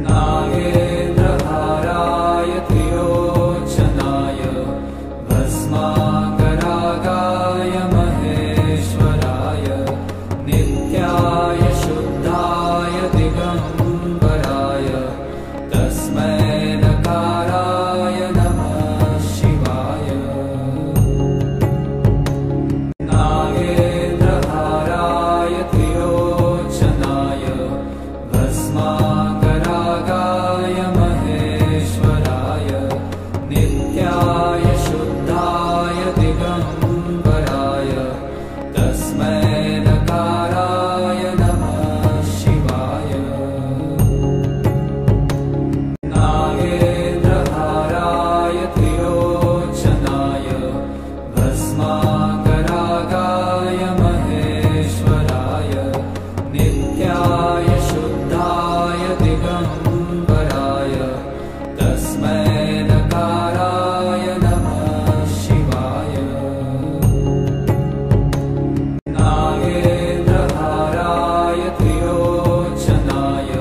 नागेन्द्रहाराय त्रिलोचनाय भस्माकरागाय महेश्वराय नित्याय शुद्धाय दिगम्बराय तस्मै नकाराय नमः शिवाय। नागेन्द्रहाराय त्रिलोचनाय भस्माकरागाय महेश्वराय नित्याय शुद्धाय दिगम्बराय तस्मै नकाराय नमः शिवाय। नागेन्द्रहाराय त्रिलोचनाय भस्माकरागाय महेश्वराय नित्याय शुद्धाय दिगम्बराय तस्मै नकाराय नमः शिवाय। नागेन्द्रहाराय त्रिलोचनाय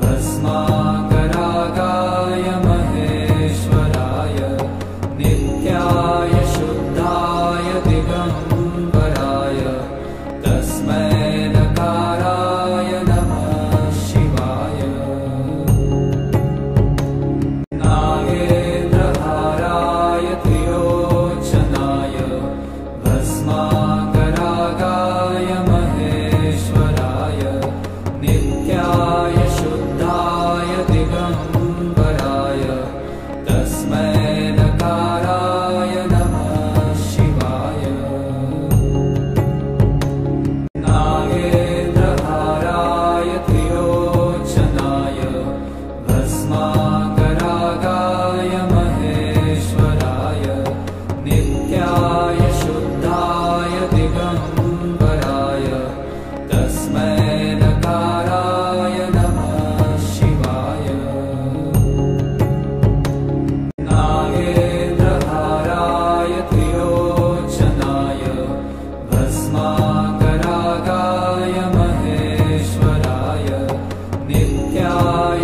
भस्माकरागाय महेश्वराय नित्याय शुद्धाय दिगम्बराय तस्मै नकाराय नमः शिवाय। नागेन्द्रहाराय त्रिलोचनाय भस्माकरागाय महेश्वराय नित्याय शुद्धाय दिगम्बराय तस्मै नकाराय नमः शिवाय। नागेन्द्रहाराय त्रिलोचनाय भस्माकरागाय महेश्वराय नित्याय शुद्धाय दिगम्बराय तस्मै नकाराय नमः शिवाय। नागेन्द्रहाराय त्रिलोचनाय भस्माकरागाय महेश्वराय नित्याय